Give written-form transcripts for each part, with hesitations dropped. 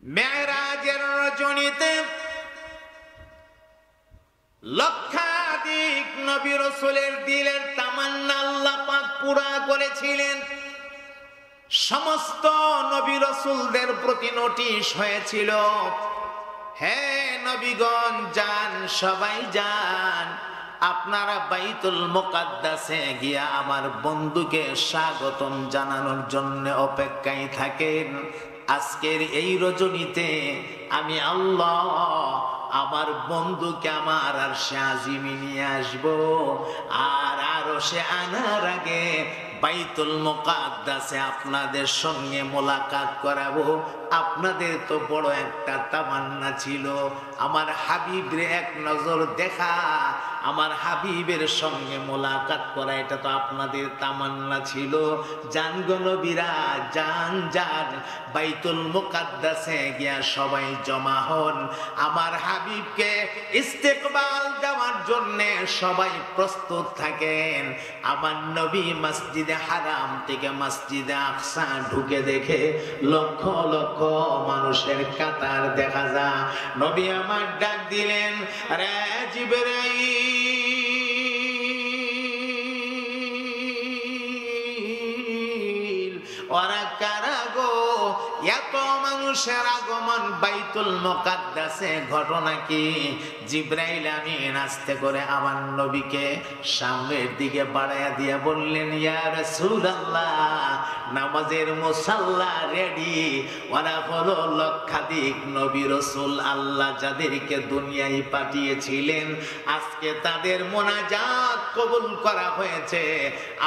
মেরাজের রজনীতে লক্ষাধিক নবী রাসূলের দিলের তামান্না আল্লাহ পাক পুরা করেছিলেন। সমস্ত নবী রাসূলদের প্রতি নোটিশ হয়েছিল, হে নবীগণ যান, সবাই যান, আপনারা বাইতুল মুকাদ্দাসে গিয়া আমার বন্ধুকে স্বাগতম জানানোর জন্য অপেক্ষায় থাকেন। আজকের এই রজনীতে আমি আল্লাহ আমার বন্ধুকে আমার আরশে আজিমে নিয়ে আসবো, আর আরশে আনার আগে বাইতুল মুকাদ্দাসে আপনাদের সঙ্গে মোলাকাত করাবো। আপনাদের তো বড় একটা তামান্না ছিল আমার হাবিবের এক নজর দেখা, আমার হাবিবের সঙ্গে মোলাকাত করা, এটা তো আপনাদের তামান্না ছিল। যান গো নবীরা, যান যান, বাইতুল মুকাদ্দাসে গিয়া সবাই জমা হন, আমার হাবিবকে ইস্তেকবাল দেওয়ার জন্য সবাই প্রস্তুত থাকেন। আমার নবী মসজিদে হারাম থেকে মসজিদে আকসা ঢুকে দেখে লক্ষ লক্ষ মানুষের কাতার দেখা যায়। নবী আমার ডাক দিলেন, রে জিবরাইল, ওরা কারা গো? এত মানুষের আগমন বাইতুল মুকাদ্দাসে, ঘটনা কি? জিবরাইল আমিন আস্তে করে আমার নবীকে সামনের দিকে বাড়াইয়া দিয়ে বললেন, ইয়া রাসূলুল্লাহ, নামাজের মুসাল্লা রেডি। ওরা হলো লক্ষাধিক নবী রাসূল, আল্লাহ যাদেরকে দুনিয়ায় পাঠিয়েছিলেন, আজকে তাদের মোনাজাত কবুল করা হয়েছে।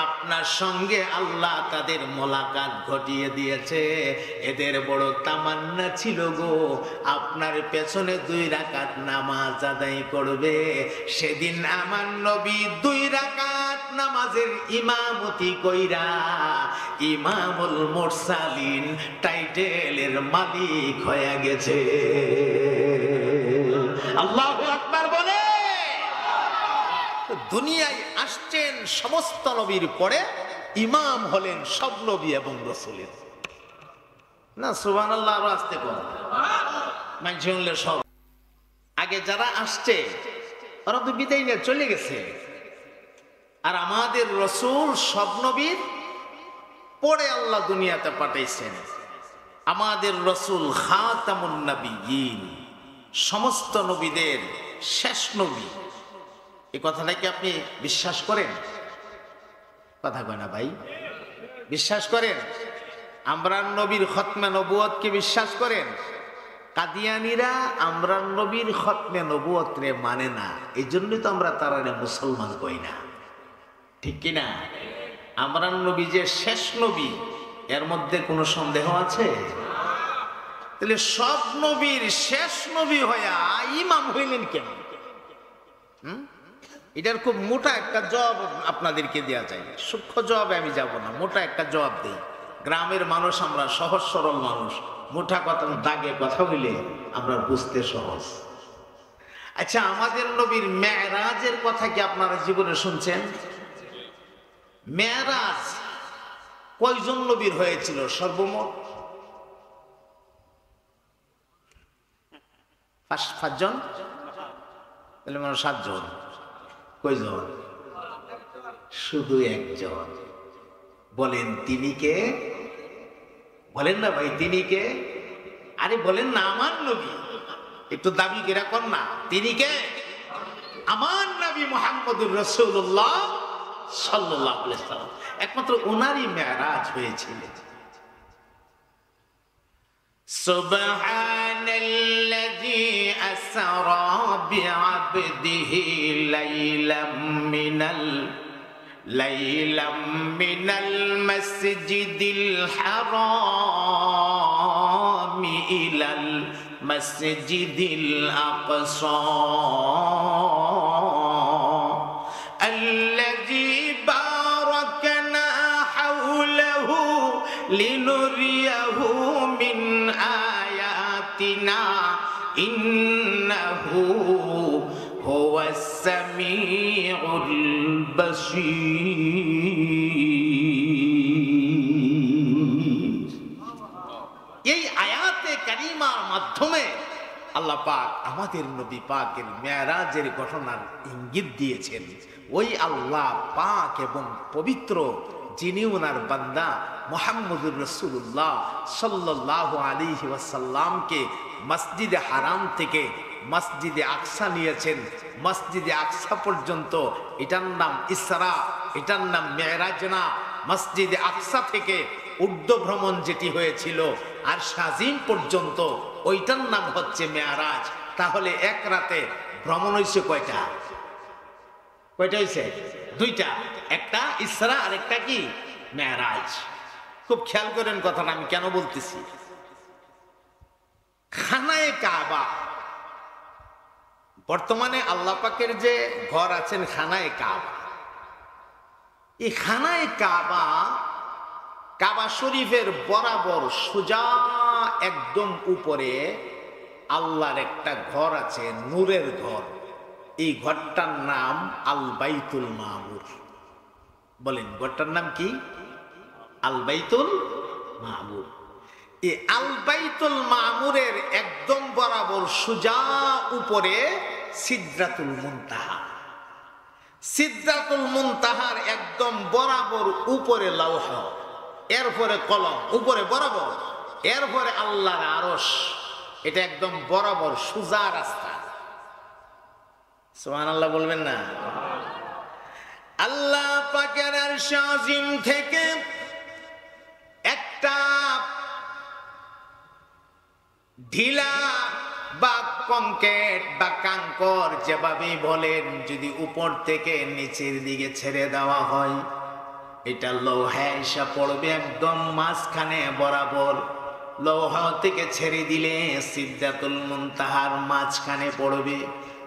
আপনার সঙ্গে আল্লাহ তাদের মোলাকাত ঘটিয়ে দিয়েছে। এদের বড় তামান্না ছিল গো, আপনার পেছনে 2 রাকাত নামাজ আদায় করবে। সেদিন আমার নবী 2 রাকাত নামাজের ইমামতি কইরা ইমামুল মুরসালিন টাইটেলের মালিক হয়ে গেছে। আল্লাহু আকবার বলে। দুনিয়ায় আসছেন সমস্ত নবীর পরে, ইমাম হলেন সব নবী এবং রাসূলের। না সুবহানাল্লাহ, আরো আসতে কোন মানছে শুনলে সব। আগে যারা আসছে ওরা তো বিদায় নিয়ে চলে গেছে, আর আমাদের রাসূল সব নবীর পরে আল্লাহ দুনিয়াতে পাঠাইছেন। আমাদের রাসূল খাতামুন নবিয়্যিন, সমস্ত নবীদের শেষ নবী। এই কথাটা কি আপনি বিশ্বাস করেন? কথা কয় না ভাই, বিশ্বাস করেন? আমরা নবীর খতমে নবুয়তকে বিশ্বাস করেন? কাদিয়ানীরা আমরা নবীর খতমে নবুয়ত রে মানে না, এই জন্যই তো আমরা তারা মুসলমান কই না, ঠিক কিনা? আমরা নবী যে শেষ নবী, এর মধ্যে কোনো সন্দেহ আছে? তাহলে সব নবীর শেষ নবী হইয়া ইমাম হইলেন কেন? এটার খুব মোটা একটা জবাব আপনাদেরকে দেওয়া যায়। সূক্ষ্ম জবাবে আমি যাব না, মোটা একটা জবাব দিই। গ্রামের মানুষ আমরা, সহজ সরল মানুষ, মোটা কথা দাগে কথা বলে আমরা বুঝতে সহজ। আচ্ছা, আমাদের নবীর মেরাজের কথা কি আপনারা জীবনে শুনছেন? মেরাজ কয়জন নবীর হয়েছিল সর্বমোট? 5 জন, তাহলে মানে 7 জন। কয়জন? শুধু একজন। বলেন তিনি কে? বলেন না ভাই, তিনি কে? আরে বলেন না, আমার নবী। একটু দাবি করে কর না, তিনি কে? আমার নবী মুহাম্মদুর রাসূলুল্লাহ সাল্লাল্লাহু আলাইহি ওয়াসাল্লাম। একমাত্র ওনারই মেরাজ হয়েছিল। সুবহানাল্লাযী আসরা বিআবদিহি লাইলাম মিনাল মাসজিদিল হারাম ইলাল মাসজিদিল আকসা আল্লাযী বারাকনা হাওলাহু লিনুরিয়াহু মিন আয়াতিনা ইন্নাহু হুয়াস সামিউল বাসীর। এই আয়াতে কারীম কালিমার মাধ্যমে আল্লাহ পাক আমাদের নবী পাকের মেরাজের ঘটনার ইঙ্গিত দিয়েছেন। ওই আল্লাহ পাক এবং পবিত্র যিনি ওনার বান্দা মুহাম্মদুর রাসূলুল্লাহ সাল্লাল্লাহু আলাইহি ওয়াসাল্লামকে মসজিদে হারাম থেকে মসজিদে আকসা নিয়েছেন, মসজিদে আকসা পর্যন্ত, এটার নাম ইসরা, এটার নাম মেরাজ না। মসজিদে আকসা থেকে ঊর্ধ্ব ভ্রমণ যেটি হয়েছিল আর শাজিম পর্যন্ত, ওইটার নাম হচ্ছে মেরাজ। তাহলে এক রাতে ভ্রমণ হয়েছে কয়টা? কয়টা হয়েছে? দুইটা, একটা ইসরা আর একটা কি মেরাজ। খুব খেয়াল করেন কথাটা আমি কেন বলতেছি। খানায়ে কাবা, বর্তমানে আল্লাহ পাকের যে ঘর আছেন খানায়ে কাবা, এই খানায়ে কাবা, কাবা শরীফের বরাবর সোজা একদম উপরে আল্লাহর একটা ঘর আছে, নূরের ঘর। এই ঘরটার নাম আল বাইতুল মামুর। বলেন ঘরটার নাম কি? আল বাইতুল মামুর। এই আল বাইতুল মামুরের একদম বরাবর সোজা উপরে সিদরাতুল মুনতাহা। সিদরাতুল মুনতাহার একদম বরাবর উপরে লৌহ, এরপরে কলম, উপরে বরাবর, এরপরে আল্লাহর আরশ। এটা একদম বরাবর সোজা রাস্তা। সুবহানাল্লাহ বলবেন না? আল্লাহ পাকের আরশ আজিম থেকে একটা ঢিলা বা কংক্রিট বা কাঙ্কর যেভাবে বলেন, যদি উপর থেকে নিচের দিকে ছেড়ে দেওয়া হয়, এটা লৌহে এসে পড়বে একদম মাঝখানে বরাবর। লৌহ থেকে ছেড়ে দিলে সিদরাতুল মুনতাহার মাঝখানে পড়বে।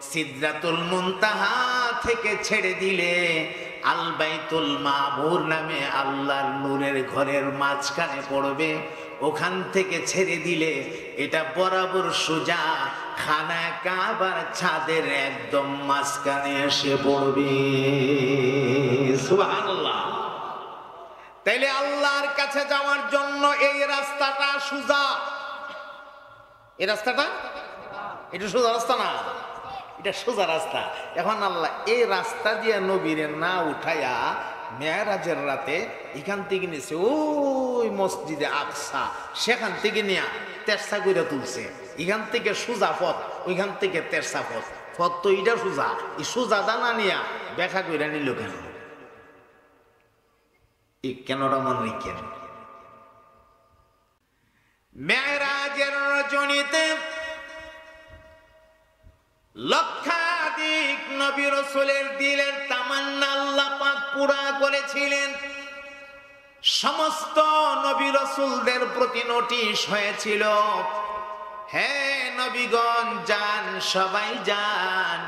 সিদরাতুল মুনতাহা থেকে ছেড়ে দিলে আল বাইতুল মামুর নামে আল্লাহর নূরের ঘরের মাঝখানে পড়বে। ওখান থেকে ছেড়ে দিলে এটা বরাবর সোজা খানায়ে কাবার ছাদের একদম মাঝখানে এসে পড়বে। সুবহানাল্লাহ। তাইলে আল্লাহর কাছে যাওয়ার জন্য এই রাস্তাটা সোজা। এই রাস্তাটা, এটা সোজা রাস্তা না, এটা সোজা রাস্তা। এখন আল্লাহ এই রাস্তা দিয়ে নবীরে না উঠাইয়া মেরাজের রাতে এখান থেকে নিয়েছে ওই মসজিদে আকসা, সেখান থেকে নিয়ে তেরসা করে তুলছে। এখান থেকে সোজা পথ, ওইখান থেকে তেরসা পথ। পথ তো এটা সোজা, এই সোজা দানা নিয়ে ব্যাখ্যা করে নিল কেন? এই কেনটা মনে রেখেন। মেরাজের রজনীতে লক্ষাধিক নবী রাসূলের দিলের তামান্না আল্লাহ পাক পুরা করেছিলেন। সমস্ত নবী রাসূলদের প্রতি নোটিশ হয়েছিল, হে নবীগণ যান, সবাই যান,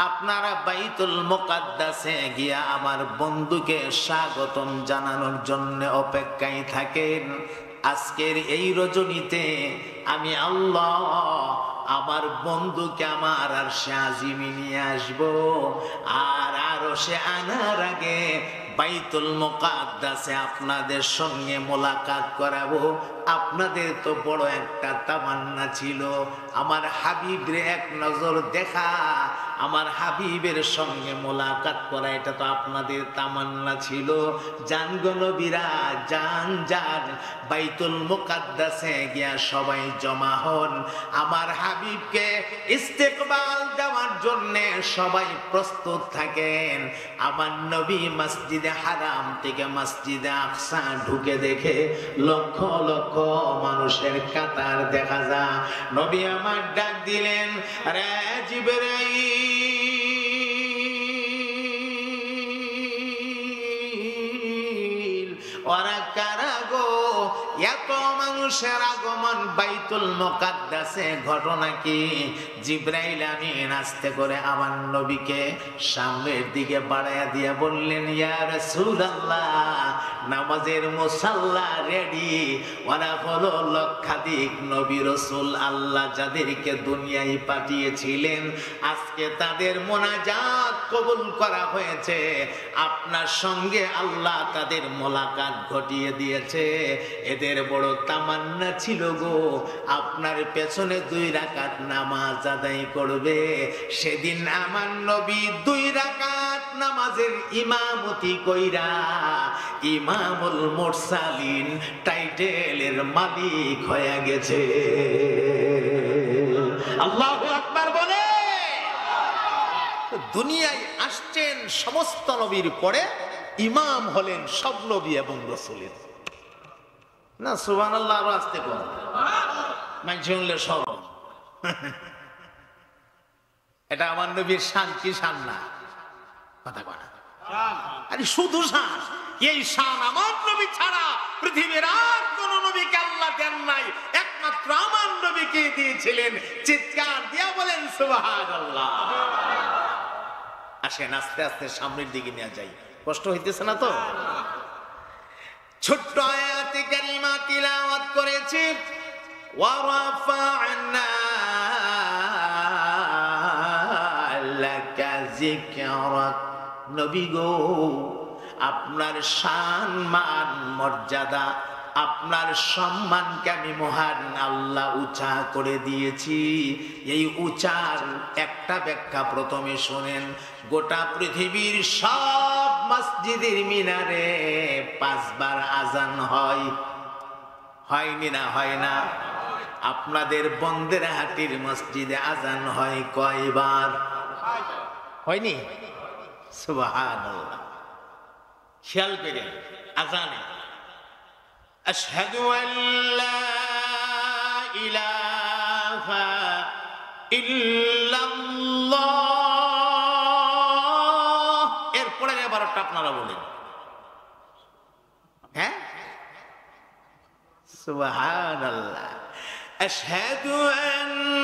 আপনারা বাইতুল মুকাদ্দাসে গিয়া আমার বন্ধুকে স্বাগতম জানানোর জন্য অপেক্ষায় থাকেন। আজকের এই রজনীতে আমি আল্লাহ আমার বন্ধুকে আমার আরশে আজিমে নিয়ে আসবো, আর আরশে আনার আগে বাইতুল মুকাদ্দাসে আপনাদের সঙ্গে মোলাকাত করাবো। আপনাদের তো বড় একটা তামান্না ছিল আমার হাবিবরে এক নজর দেখা, আমার হাবিবের সঙ্গে মোলাকাত করা, এটা তো আপনাদের তামান্না ছিল। জান গো নবীরা, যান যান, বাইতুল মুকাদ্দাসে গিয়া সবাই জমা হন। আমার হাবিবকে ইস্তেকবাল দেওয়ার জন্য সবাই প্রস্তুত থাকেন। আমার নবী মসজিদে হারাম থেকে মসজিদে আকসা ঢুকে দেখে লক্ষ লক্ষ মানুষের কাতার দেখা যায়। নবী আমার ডাক দিলেন, রে জিবরাইল, ওরা কারা গো? এত মানুষের আগমন বাইতুল মুকাদ্দাসে, ঘটনা কি? জিবরাইল আমিন আস্তে করে আমার নবীকে সামনের দিকে বাড়াইয়া দিয়া বললেন, ইয়া রাসূলুল্লাহ, নামাজের মুসাল্লা রেডি। ওরা হলো লক্ষাধিক নবী রাসূল, আল্লাহ যাদেরকে দুনিয়ায় পাঠিয়েছিলেন, আজকে তাদের মোনাজাত কবুল করা হয়েছে, আপনার সঙ্গে আল্লাহ তাদের মোলাকাত ঘটিয়ে দিয়েছে। এদের বড় তামান্না ছিল গো, আপনার পেছনে 2 রাকাত নামাজ আদায় করবে। সেদিন আমার নবী 2 রাকাত নামাজের ইমামতি কইরা ইমামুল মুরসালিন টাইটেলের মালিক হয়ে গেছে। আল্লাহু আকবার বলে। দুনিয়ায় আসছেন সমস্ত নবীর পরে, ইমাম হলেন সব নবী এবং রাসূলের। না সুবহানাল্লাহ, আরো আসতে কোন মানছে শুনলে সব। এটা আমার নবীর শান কি শান না? কথা বলা আরে শুধু শান। এই শান আমার নবী ছাড়া পৃথিবীর আর কোন নবীকে আল্লাহ দেন নাই, একমাত্র আমার নবীকে দিয়েছিলেন। চিৎকার দিয়া বলেন সুবহানাল্লাহ। আসেন আস্তে আস্তে সামনের দিকে নিয়ে যাই, কষ্ট হইতেছে না তো? ছোট্ট আয়াতে কারিমা তিলাওয়াত করেছি, ওয়া রাফা'না লাকা যিকরাক। নবী গো, আপনার শান মান মর্যাদা, আপনার সম্মানকে আমি মহান আল্লাহ উঁচা করে দিয়েছি। এই উঁচার একটা ব্যাখ্যা প্রথমে শোনেন। গোটা পৃথিবীর সব মসজিদের মিনারে 5 বার আজান হয়, হয়নি না? হয় না? আপনাদের বন্দেরহাটির মসজিদে আজান হয় কয়বার? হয়নি? সুবহানাল্লাহ। খেয়াল করেন আজানে আশহাদু আল্লা ইলাহা ইল্লাল্লাহ, এরপরে এবারটা আপনারা বলেন। হ্যাঁ, সুবহানাল্লাহ। আশহাদু আন্না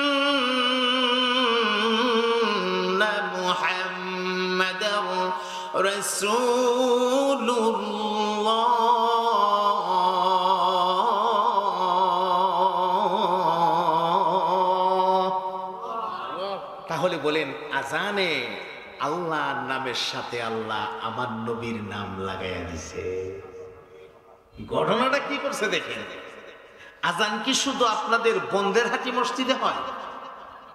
মুহাম্মাদার রাসূলুল্লাহ। তাহলে বলেন আজানে আল্লাহর নামের সাথে আল্লাহ আমার নবীর নাম লাগাইয়া দিছে। ঘটনাটা কি করছে দেখেন। আজান কি শুধু আপনাদের বন্দেরহাটি মসজিদে হয়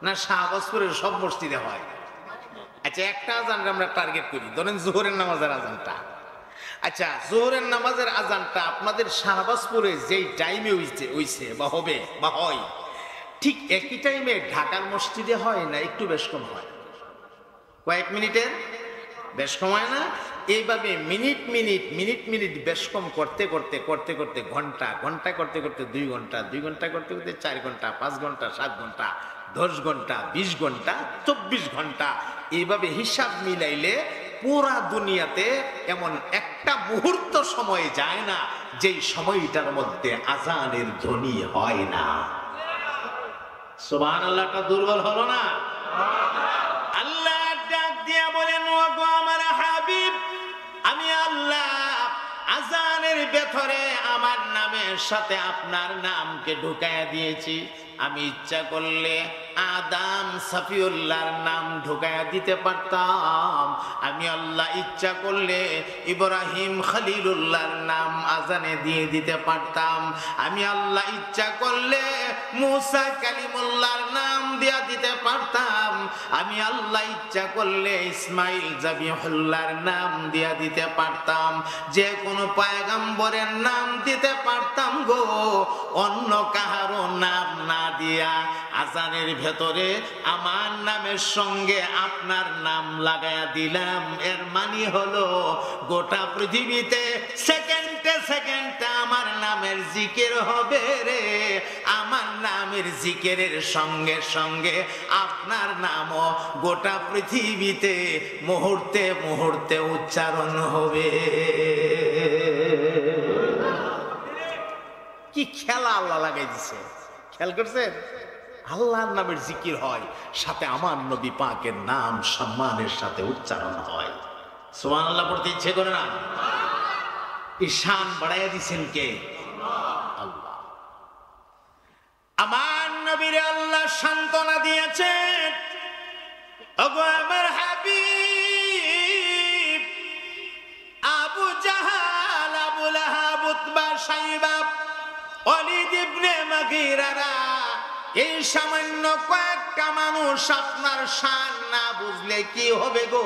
না শাহবাজপুরের সব মসজিদে হয়? আচ্ছা, একটা আজান আমরা টার্গেট করি, ধরেন জোহরের নামাজের আজানটা। আচ্ছা, জোহরের নামাজের আজানটা আপনাদের শাহবাজপুরে যেই টাইমে হইছে বা হবে বা হয়, ঠিক একই টাইমে ঢাকার মসজিদে হয় না একটু বেশ কম হয়? কয়েক মিনিটের বেশ কম হয় না? এইভাবে মিনিট মিনিট মিনিট মিনিট বেশ কম করতে করতে করতে করতে ঘন্টা ঘন্টা করতে করতে 2 ঘন্টা, 2 ঘন্টা করতে করতে 4 ঘন্টা, 5 ঘন্টা, 7 ঘন্টা, 10 ঘন্টা, 20 ঘন্টা, 24 ঘন্টা, এইভাবে হিসাব মিলাইলে পুরা দুনিয়াতে এমন একটা মুহূর্ত সময় যায় না যেই সময়টার মধ্যে আজানের ধ্বনি হয় না। সুবহানাল্লাহটা দুর্বল হলো না? আল্লাহ ডাক দিয়া বলেন, ওগো আমার হাবিব, আমি আল্লাহ আজানের ভেতরে আমার নামের সাথে আপনার নামকে ঢুকাইয়া দিয়েছি। আমি ইচ্ছা করলে আদম সফিউল্লাহর নাম ঢুকাইয়া দিতে পারতাম। আমি আল্লাহ ইচ্ছা করলে ইব্রাহিম খলিলুল্লাহর নাম আজানে দিয়ে দিতে পারতাম। আমি আল্লাহ ইচ্ছা করলে মুসা কালিমুল্লাহর নাম দিয়া দিতে পারতাম। আমি আল্লাহ ইচ্ছা করলে ইসমাইল জাবিহুল্লাহর নাম দিয়া দিতে পারতাম। যে কোনো পয়গম্বরের নাম দিতে পারতাম গো, অন্য কাহারও নাম না দিয়া আজানের ভেতরে আমার নামের সঙ্গে আপনার নাম লাগায়া দিলাম। এর মানে হলো গোটা পৃথিবীতে সেকেন্ডে সেকেন্ডে আমার নামের জিকির হবে রে। আমার নামের জিকিরের সঙ্গে সঙ্গে আপনার নামও গোটা পৃথিবীতে মুহূর্তে মুহূর্তে উচ্চারণ হবে। কি খেলা আল্লাহ লাগাই দিছে, খেয়াল করছেন? আল্লাহর নামের জিকির হয়, সাথে আমার নবী পাকের নাম সম্মানের সাথে উচ্চারণ হয়। সুবহানাল্লাহ পড়তে ইচ্ছে করে না? ঈশান বাড়াইয়া দিছেন কে? আল্লাহ। আমার নবীর আল্লাহ সান্ত্বনা দিয়েছেন, ওগো আমার হাবিব, সাইবা, ওয়ালিদ ইবনে মুগীরারা, এই সামান্য কয়েকটা মানুষ আপনার শান না বুঝলে কি হবে গো?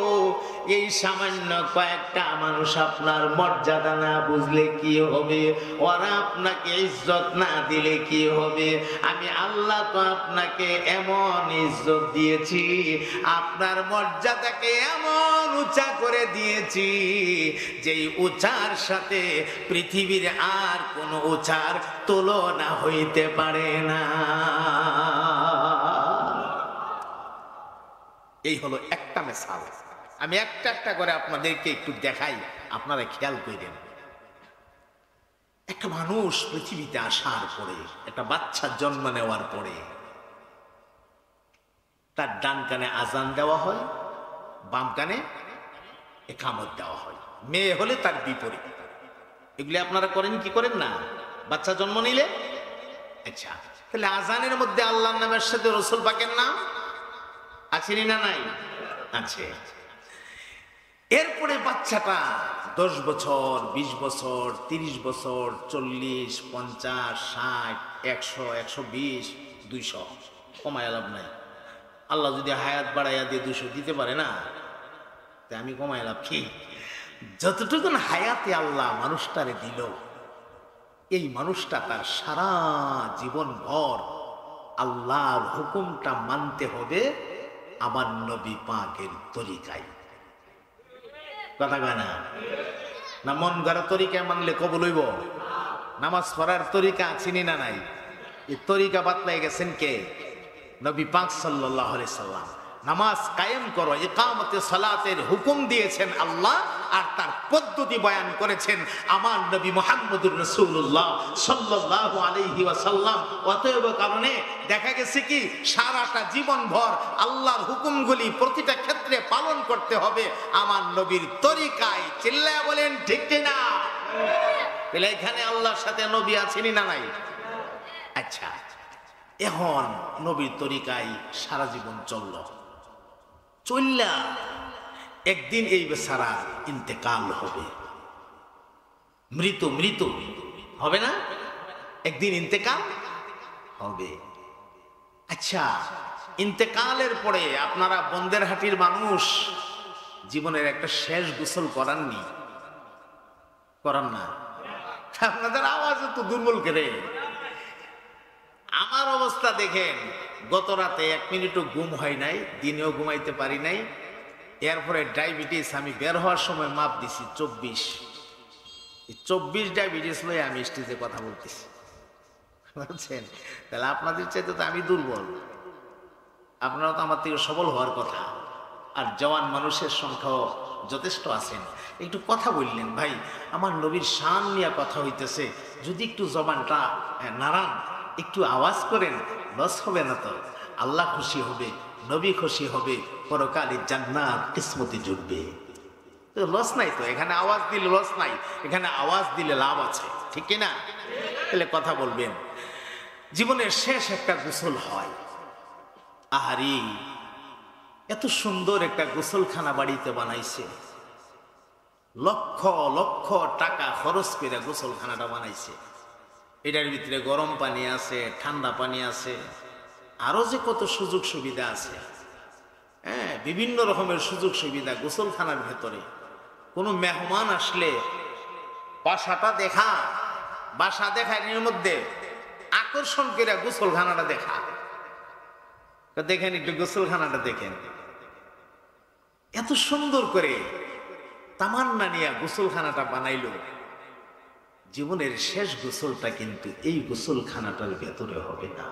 এই সামান্য কয়েকটা মানুষ আপনার মর্যাদা না বুঝলে কি হবে? ওরা আপনাকে ইজ্জত না দিলে কি হবে? আমি আল্লাহ তো আপনাকে এমন ইজ্জত দিয়েছি, আপনার মর্যাদাকে এমন উঁচা করে দিয়েছি, যেই উঁচার সাথে পৃথিবীর আর কোনো উঁচার তুলনা হইতে পারে না। এই হলো একটা মিসাল। আমি একটা একটা করে আপনাদেরকে একটু দেখাই, আপনারা খেয়াল করেন। একটা মানুষ পৃথিবীতে আসার পরে, একটা বাচ্চা জন্ম নেওয়ার পরে তার ডান কানে আজান দেওয়া হয়, বাম কানে ইকামত দেওয়া হয়। মেয়ে হলে তার বিপরীত। এগুলি আপনারা করেন কি করেন না? বাচ্চা জন্ম নিলে, আচ্ছা, তাহলে আজানের মধ্যে আল্লাহর নামের সাথে রাসূল পাকের নাম আছে না নাই? আছে। এরপরে বাচ্চাটা 10 বছর, 20 বছর, 30 বছর, 40, 50, 60, 100, 120, 200, কমায় লাভ নাই। আল্লাহ যদি হায়াত বাড়াইয়া দিয়ে 200 দিতে পারে না, তা আমি কমায় লাভ কি? যতটুকুন হায়াতে আল্লাহ মানুষটারে দিল, এই মানুষটা তার সারা জীবন ভর আল্লাহর হুকুমটা মানতে হবে আমার নবী পাকের তরিকায়। কথা কয় না? না মন গড়া তরিকা মানলে কবুল হইব? নামাজ পড়ার তরিকা চিনি না নাই? এই তরিকা বাতলাই গেছেন কে? নবী পাক সাল্লাল্লাহু আলাইহি সাল্লাম। নামাজ কায়েম করো, ইকামতে সালাতের হুকুম দিয়েছেন আল্লাহ, আর তার পদ্ধতি বয়ান করেছেন আমার নবী মুহাম্মদুর রাসূলুল্লাহ সাল্লাল্লাহু আলাইহি ওয়াসাল্লাম। অতএব কারণে দেখা গেছে কি, সারাটা জীবন ভর আল্লাহর হুকুমগুলি প্রতিটা ক্ষেত্রে পালন করতে হবে আমার নবীর তরিকায়। চিল্লায়া বলেন ঠিক কি না? তাহলে এখানে আল্লাহর সাথে নবী আছেনই না নাই? আচ্ছা, এখন নবীর তরিকায় সারা জীবন চললা একদিন এই বেচারা ইন্তেকাল হবে, মৃত হবে না? একদিন ইন্তেকাল হবে। আচ্ছা, ইন্তেকালের পরে আপনারা বন্দেরহাটির মানুষ জীবনের একটা শেষ গোসল করাননি? করান না? আপনাদের আওয়াজ তো দুর্বল করে। আমার অবস্থা দেখেন, গত রাতে 1 মিনিটও ঘুম হয় নাই, দিনেও ঘুমাইতে পারি নাই। এরপরে ডায়াবেটিস, আমি বের হওয়ার সময় মাপ দিছি 24। 24 ডায়াবেটিস লয়ে আমি স্টেজে কথা বলতেছি, বুঝছেন? তাহলে আপনাদের চাইতে তো আমি দুর্বল, আপনারা তো আমার থেকে সবল হওয়ার কথা। আর জওয়ান মানুষের সংখ্যাও যথেষ্ট আছেন। একটু কথা বললেন, ভাই আমার নবীর শান নিয়ে কথা হইতেছে, যদি একটু জবানটা নাড়ান, একটু আওয়াজ করেন, লস হবে না তো? আল্লাহ খুশি হবে, নবী খুশি হবে, পরকালে জান্নাত কিসমতে জুটবে। তো লস নাই তো, এখানে আওয়াজ দিলে লস নাই, এখানে আওয়াজ দিলে লাভ আছে, ঠিক কি না? তাহলে কথা বলবেন। জীবনের শেষ একটা গোসল হয়। আহারি, এত সুন্দর একটা গোসলখানা বাড়িতে বানাইছে, লক্ষ লক্ষ টাকা খরচ করে গোসলখানাটা বানাইছে। এটার ভিতরে গরম পানি আছে, ঠান্ডা পানি আছে, আরো যে কত সুযোগ সুবিধা আছে। হ্যাঁ, বিভিন্ন রকমের সুযোগ সুবিধা গোসলখানার ভেতরে। কোনো মেহমান আসলে বাসা দেখা, এর মধ্যে আকর্ষণ করে গোসলখানাটা দেখা। দেখেন একটু গোসলখানাটা দেখেন, এত সুন্দর করে তামান্না নিয়ে গোসলখানাটা বানাইলো। জীবনের শেষ গোসলটা কিন্তু এই গোসলখানাটার ভেতরে হবে না।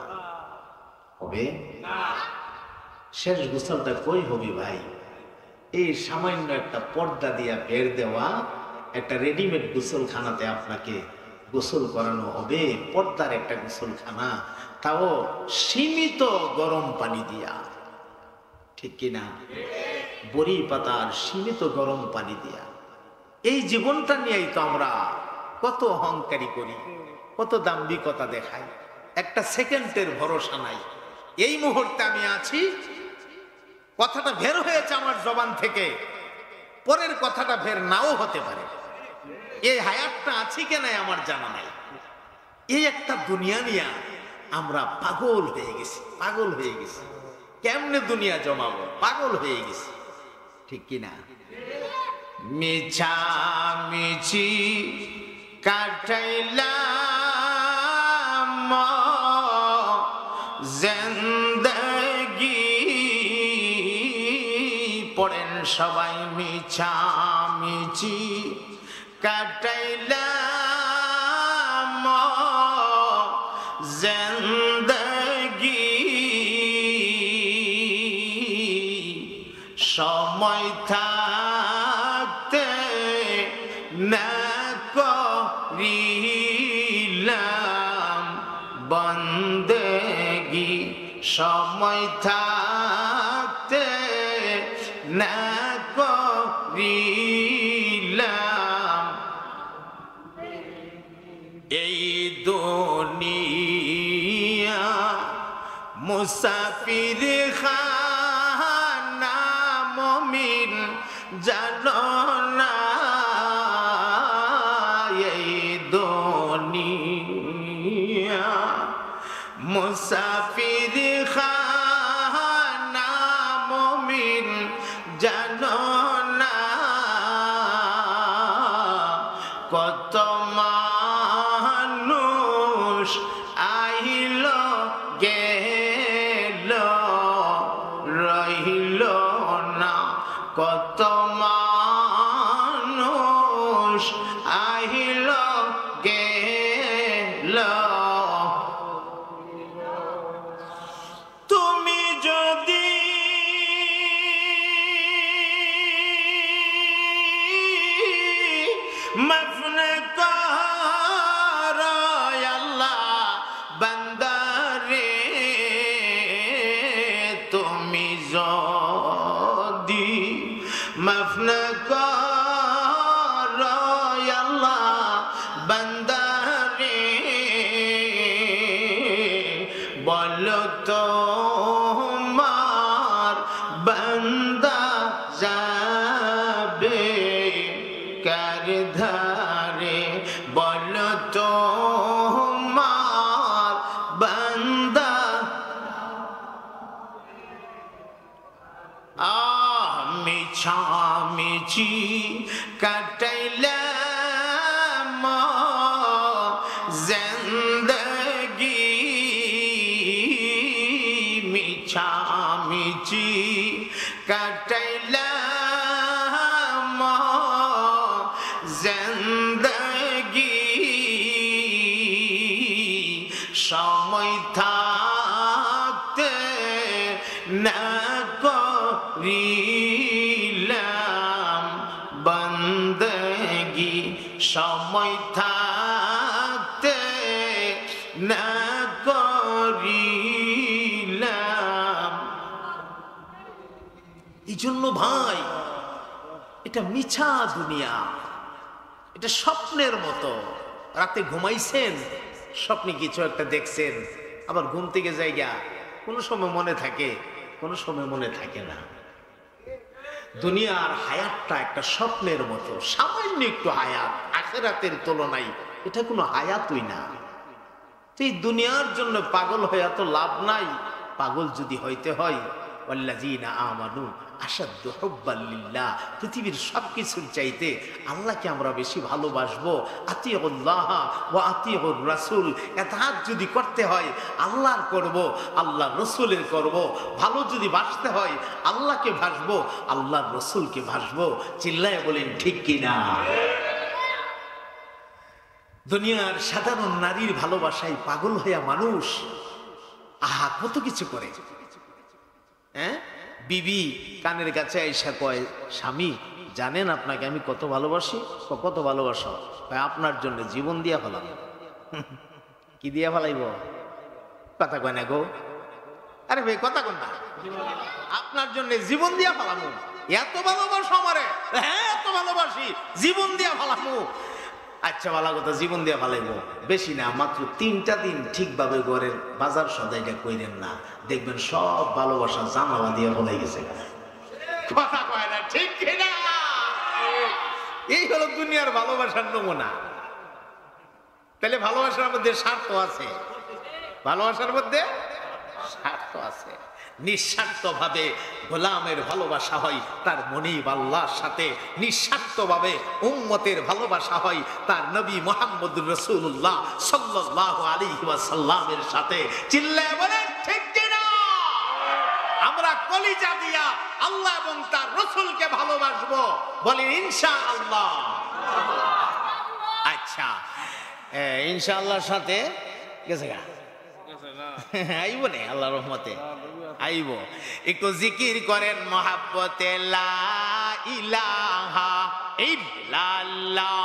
হবে না। শেষ গোসলটা কই হবে ভাই? এই সামান্য একটা পর্দা দিয়া বের দেওয়া একটা রেডিমেড গোসলখানাতে আপনাকে গোসল করানো হবে। পর্দার একটা গোসলখানা, তাও সীমিত গরম পানি দিয়া, ঠিক কিনা? বড়ি পাতার সীমিত গরম পানি দিয়া। এই জীবনটা নিয়েই তো আমরা কত অহংকারী করি, কত দাম্ভিকতা দেখাই। একটা সেকেন্ডের ভরসা নাই। এই মুহূর্তে আমি আছি, কথাটা বের হয়েছে আমার জবান থেকে, পরের কথাটা বের নাও হতে পারে। এই হায়াতটা আছে কিনা আমার জানা নাই। এই একটা দুনিয়া নিয়ে আমরা পাগল হয়ে গেছি, পাগল হয়ে গেছি। কেমনে দুনিয়া জমাবো, পাগল হয়ে গেছি, ঠিক কিনা? মিছামিছি কাটাইলাম জিন্দেগি, পড়েন সবাই, মিছামিছি কাটাইলাম জিন্দেগি, সময় থাকতে না করিলাম বন্দেগি, সময় থাকতে না করিলাম এই দুনিয়া মুসাফির খানা মুমিন জানো না, এই দুনিয়া মুসাফির খানা মুমিন জানো না, কত মানুষ আইল গেল রহিল না, কত মানুষ আইল গেল, তুমি যদি মাফ না করো আল্লাহ বান্দারে, তুমি যদি মাফ না করো আল্লাহ বান্দারে, বলো তোমার বান্দা যাবে কার ধারে, বলো তোমার বান্দা মিছামিছি কাটাইলাম জিন্দেগি, মিছামিছি কাটাইলাম জিন্দেগি, সময় থাকতে না করিলাম বন্দেগি, সময় থাকতে না করিলাম। এই জন্য ভাই, এটা মিছা দুনিয়া, এটা স্বপ্নের মতো। রাতে ঘুমাইছেন, স্বপ্নে কিছু একটা দেখছেন, আবার ঘুম থেকে জায়গা, কোনো সময় মনে থাকে, কোনো সময় মনে থাকে না। দুনিয়ার হায়াতটা একটা স্বপ্নের মতো, সামান্য একটু হায়াত, আখিরাতের তুলনায় এটা কোনো হায়াতই না। তো এই দুনিয়ার জন্য পাগল হয়ে তো লাভ নাই। পাগল যদি হইতে হয়, ওয়াল্লাযীনা আমানু আশাদ্দু হুব্বান লিল্লাহ, পৃথিবীর সবকিছুর চাইতে আল্লাহকে আমরা বেশি ভালোবাসবো। আতিউল্লাহ ওয়া আতিউর রাসূল, ইতাআত যদি করতে হয় আল্লাহর করব, আল্লাহর রাসূলের করব। ভালো যদি বাসতে হয় আল্লাহকে ভাসবো, আল্লাহর রাসূলকে ভাসবো। চিল্লায় বলেন ঠিক কিনা? দুনিয়ার সাধারণ নারীর ভালোবাসায় পাগল হইয়া মানুষ আহা কত কিছু করে। হ্যাঁ, বিবি কানের কাছে আইসা কয়, স্বামী জানেন আপনাকে আমি কত ভালোবাসি? কত ভালোবাসো? আপনার জন্য জীবন দিয়া ফেলাম। কি দিয়া ফেলাইব? কথা কয় না গো। আরে ভাই কথা কন না, আপনার জন্য জীবন দিয়া ফেলামু। এত ভালোবাসো আমারে? হ্যাঁ এত ভালোবাসি, জীবন দিয়া ফেলামু। আচ্ছা ভালো কথা, জীবন দিয়া ফেলাইব। বেশি না, মাত্র 3টা দিন ঠিকভাবে ঘরের বাজার সদাইটা কইরেন না, দেখবেন সব ভালোবাসা জানালা দিয়ে ফেলাই গেছে। কথা কয় না ঠিক কিনা? এই হলো দুনিয়ার ভালোবাসার নমুনা। তাহলে ভালোবাসার মধ্যে স্বার্থ আছে, ভালোবাসার মধ্যে স্বার্থ আছে। নিঃস্বার্থ ভাবে গোলামের ভালোবাসা হয় তার মনিব আল্লাহর সাথে, নিঃস্বার্থ ভাবে উম্মতের ভালোবাসা হয় তার নবী মুহাম্মদুর রাসূলুল্লাহ সাল্লাল্লাহু আলাইহি ওয়াসাল্লামের সাথে। চিল্লায় বলেন ঠিক কিনা? আমরা কলিজা দিয়া আল্লাহ এবং তার রাসূলকে ভালোবাসবো, বলেন ইনশাআল্লাহ। আচ্ছা, ইনশাআল্লাহর সাথে গেছে গা, আইব নে আল্লাহর রহমতে আইব। একটু জিকির করেন মহাব্বতে লা ইলাহা ইল্লাল্লাহ।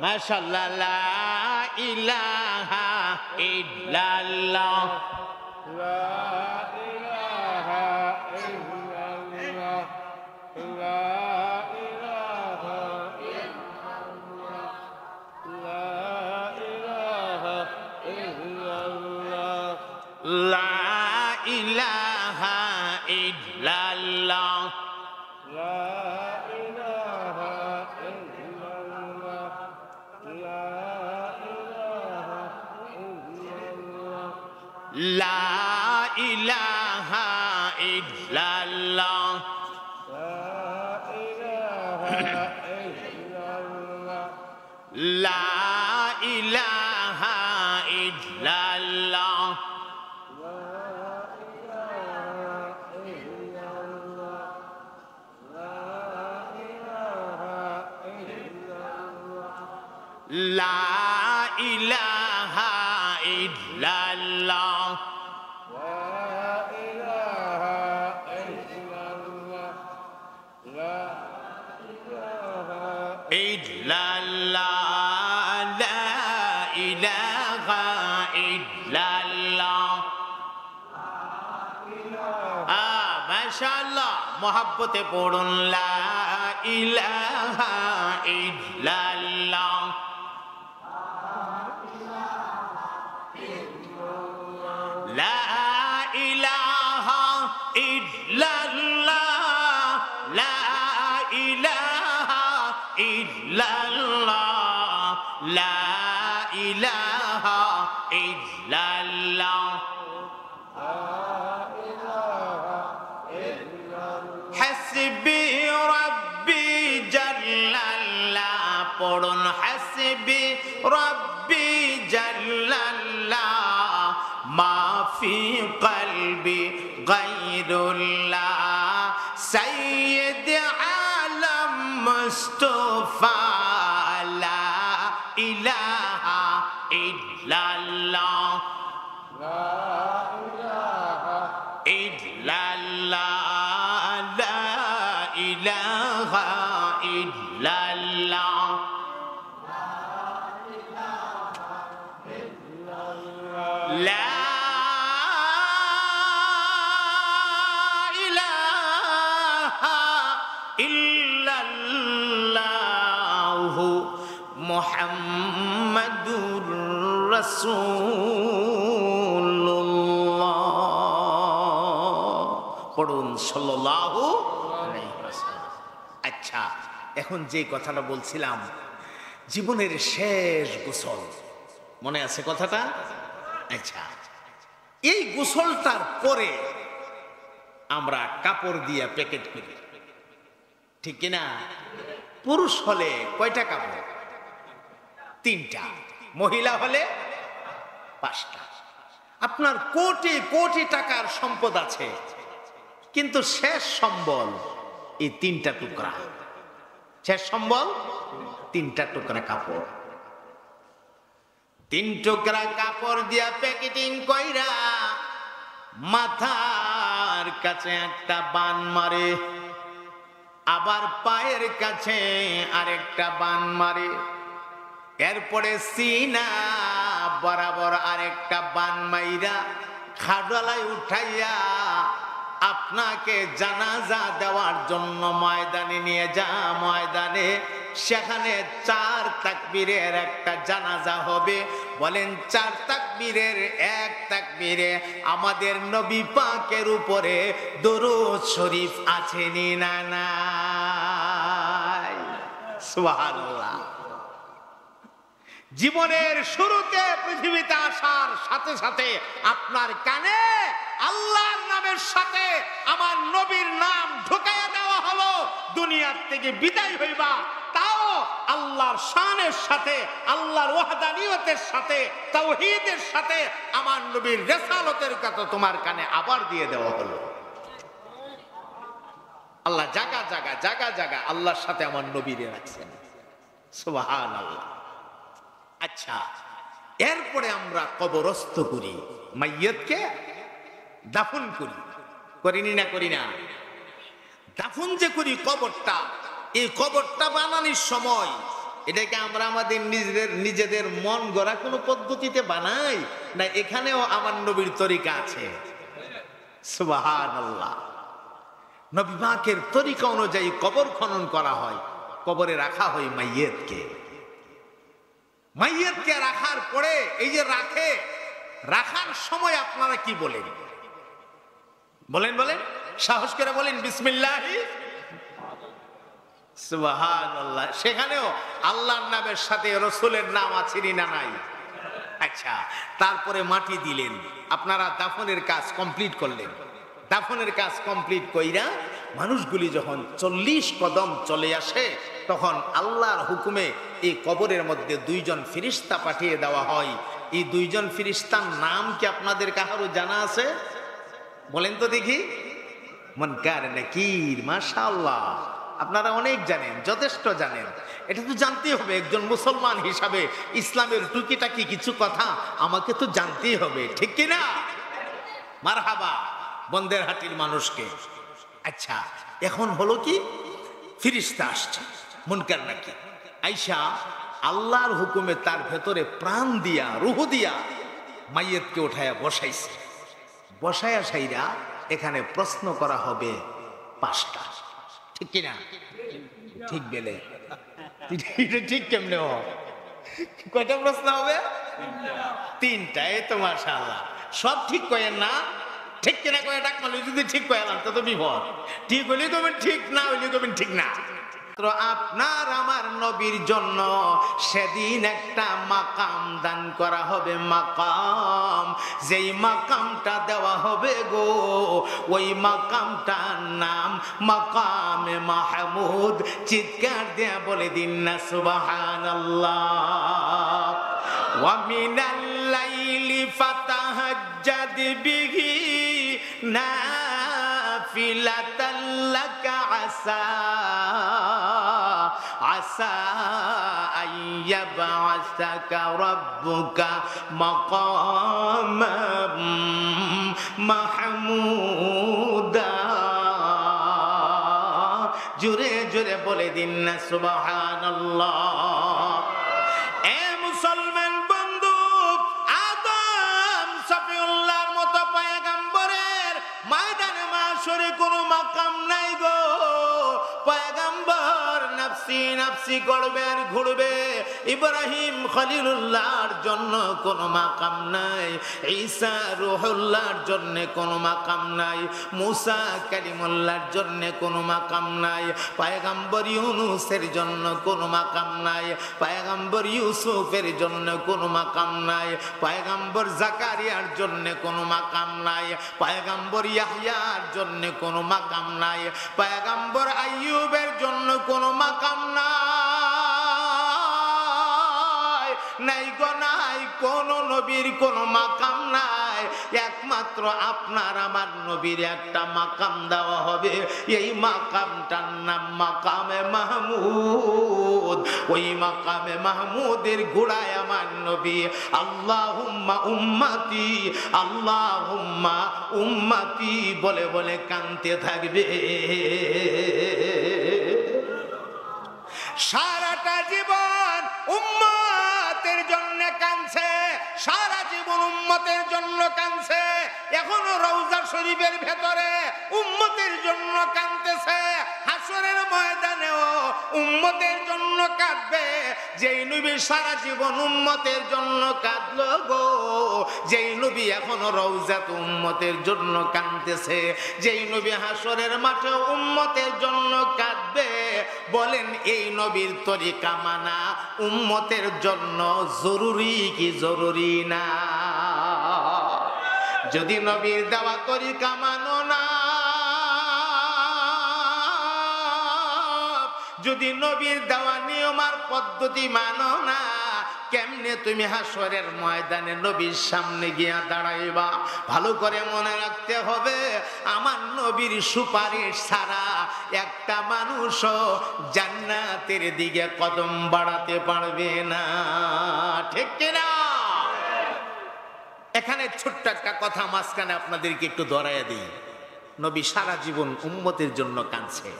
মাশাআল্লাহ, লা ইলাহা ইল্লাল্লাহ। মাশাআল্লাহ, মহাব্বতে পড়ুন লা ইলাহা ইল্লাল্লাহ। লা ইলাহা ইল্লাল্লাহ, লা ইলাহা ইল্লাল্লাহ, লা ইলাহা ইল্লাল্লাহ। হাসবি রাব্বি জাল্লাল্লাহ, পড়ুন হাসবি রাব্বি জাল্লাল্লাহ, মা ফি কলবি গায়রুল্লাহ, সাইয়্যিদ আলম মুস্তাফা, লা ইলাহা ইল্লাল্লাহ, লা ইলাহা ইল্লাল্লাহ, লা ইলাহা ইল্লাল্লাহ। লা ইলাহা ইল্লাল্লাহু মুহাম্মাদুর রাসূলুল্লাহ, পড়ুন সাল্লাল্লাহু আলাইহি ওয়াসাল্লাম। আচ্ছা, এখন যে কথাটা বলছিলাম, জীবনের শেষ গোসল, মনে আছে কথাটা? আচ্ছা, এই গোসলটার পরে আমরা কাপড় দিয়ে প্যাকেট করি, ঠিক কিনা? পুরুষ হলে কয়টা কাপড়? 3টা, মহিলা হলে 5টা। আপনার কোটি কোটি টাকার সম্পদ আছে, কিন্তু শেষ সম্বল এই 3টা টুকরা। শেষ সম্বল 3টা টুকরা কাপড়। 3 টুকরা কাপড় দিয়া প্যাকেটিং কইরা মাথার কাছে একটা বান মারে, আবার পায়ের কাছে আরেকটা বান মারে, এরপরে সিনা বরাবর আরেকটা বান মাইরা খাডালায় উঠাইয়া আপনাকে জানাজা দেওয়ার জন্য ময়দানে নিয়ে যা। ময়দানে সেখানে 4 তাকবীরের একটা জানাজা হবে। বলেন 4 তাকবীরের এক তাকবীরে আমাদের নবী পাকের উপরে দরুদ শরীফ আছে নি না নাই? সুবহানাল্লাহ। জীবনের শুরুতে পৃথিবীতে আসার সাথে সাথে আপনার কানে আল্লাহর নামের সাথে আমার নবীর নাম ঢুকাইয়া দেওয়া হলো। দুনিয়ার থেকে বিদায় হইবা, তাও আল্লাহর শানের সাথে, আল্লাহর ওয়াহদানিয়তের সাথে, তাওহীদের সাথে আমার নবীর রিসালাতের কথা তোমার কানে আবার দিয়ে দেওয়া হলো। আল্লাহ জায়গা জায়গা জায়গা জায়গা আল্লাহর সাথে আমার নবীরে রাখছেন। সুবহানাল্লাহ। আচ্ছা, এরপরে আমরা কবরস্থ করি, মাইয়তকে দাফন করি, করিনি না করি না? দাফন যে করি কবরটা, এই কবরটা বানানোর সময় এটাকে আমরা আমাদের নিজেদের মন গড়া কোনো পদ্ধতিতে বানাই না? এখানেও আমার নবীর তরিকা আছে। সুবহানাল্লাহ। নবী পাকের তরিকা অনুযায়ী কবর খনন করা হয়, কবরে রাখা হয় মাইয়তকে। মাইয়তকে রাখার পরে এই যে রাখার সময় আপনারা কি বলেন? বলেন বলেন, সাহস করে বলেন বিসমিল্লাহি। সুবহানাল্লাহ। সেখানেও আল্লাহর নামের সাথে রাসূলের নাম আছে না নাই? আচ্ছা, তারপরে মাটি দিলেন, আপনারা দাফনের কাজ কমপ্লিট করলেন। দাফনের কাজ কমপ্লিট কইরা মানুষগুলি যখন 40 কদম চলে আসে, তখন আল্লাহর হুকুমে এই কবরের মধ্যে 2 জন ফেরেশতা পাঠিয়ে দেওয়া হয়। এই 2 জন ফেরেশতার নাম কি আপনাদের কারো জানা আছে? বলেন তো দেখি। মুনকার নাকির। মাশাআল্লাহ, আপনারা অনেক জানেন, যথেষ্ট জানেন। এটা তো জানতেই হবে, একজন মুসলমান হিসাবে ইসলামের টুকিটাকি কিছু কথা আমাকে তো জানতেই হবে, ঠিক কি না? মারহাবা বন্দের হাটির মানুষকে। আচ্ছা, এখন হলো কি, ফেরেশতা আসছে মুনকার নাকির, আইসা আল্লাহর হুকুমে তার ভেতরে প্রাণ দিয়া, রূহ দিয়া মাইয়তকে উঠায়া বসাইছে। বসায়া সাইরা এখানে প্রশ্ন করা হবে 5টা, ঠিক কিনা? ঠিক বেলে ঠিক কেমনে? কয়টা প্রশ্ন হবে? 3টা। এই তো মাশাআল্লাহ, সব ঠিক কয়েন না, ঠিক কিনা কয়ে ডাক মালি। যদি ঠিক কয়েলাম তো বিপদ। ঠিক হইলে কবেন ঠিক, না হইলে কবেন ঠিক না। আপনার আমার নবীর জন্য সেদিন একটা মাকাম দান করা হবে। মাকাম, যেই মাকামটা দেওয়া হবে গো, ওই মাকামটার নাম মাকামে মাহমুদ। চিৎকার দেয়া বলে দিন না সুবহানাল্লাহ। ওয়া মিনাল লাইলি ফাতাহাজ্জাদ বিহি নাফিলাতান লাকা আসা আইয়াবআসাকা রাব্বুকা মাকামান মাহমুদা। জোরে জোরে বলে দিন না সুবহানাল্লাহ। এ মুসলমান বন্ধু, আদম সফিউল্লাহর মতো পয়গম্বরের ময়দানে মাশরে কোনো মাকাম নাই গো। পয়গম্বর নাফসি নাফসি করবে আর ঘুরবে। ইব্রাহিম খলিলুল্লাহর জন্য কোনো মাকাম নাই, ঈসা রূহুল্লাহর জন্য কোনো মাকাম নাই, মুসা কালিমুল্লাহর জন্য কোনো মাকাম নাই, পয়গম্বর ইউনূসের জন্য কোনো মাকাম নাই, পয়গম্বর ইউসুফের জন্য কোনো মাকাম নাই, পয়গম্বর জাকারিয়ার জন্য কোনো মাকাম নাই, পয়গম্বর ইয়াহইয়ার জন্য কোনো মাকাম নাই, পয়গম্বর আইয়ুবের জন্য কোনো মাকাম নাই। নাই গো নাই, কোন নবীর কোনো মাকাম নাই। একমাত্র আপনার আমার নবীর একটা মাকাম দেওয়া হবে। এই মাকামটার নাম মাকামে মাহমুদ। ওই মাকামে মাহমুদের ঘোড়ায় আমার নবী আল্লাহুম্মা উম্মতি, আল্লাহুম্মা উম্মতি বলে বলে কাঁদতে থাকবে। সারাটা জীবন উম্মতের জন্য কাঁদছে, সারা জীবন উম্মতের জন্য কাঁদছে। এখনো রওজা শরীফের ভেতরে উম্মতের জন্য কাঁদতেছে। হাসরের ময়দানেও উম্মত উম্মতের জন্য কাঁদবে, যেই নবী সারা জীবন উম্মতের জন্য কাঁদলো গো, যেই নবী এখনো রওজাত উম্মতের জন্য কাঁদতেছে, যেই নবী হাসরের মাঠে উম্মতের জন্য কাঁদবে, বলেন এই নবীর তরিকা মানা উম্মতের জন্য জরুরি কি জরুরি না? যদি নবীর দেওয়া তরিকা মানো না, যদি নবীর দেওয়া নিয়ম আর পদ্ধতি মানো না, কেমনে তুমি হাসরের ময়দানে নবীর সামনে গিয়া দাঁড়াইবা? ভালো করে মনে রাখতে হবে, আমার নবীর সুপারিশ ছাড়া একটা মানুষও জান্নাতের দিকে কদম বাড়াতে পারবে না, ঠিক কিনা? এখানে ছোট্ট একটা কথা মাঝখানে আপনাদেরকে একটু ধরাইয়া দিই। নবী সারা জীবন উম্মতের জন্য কাঁদছে,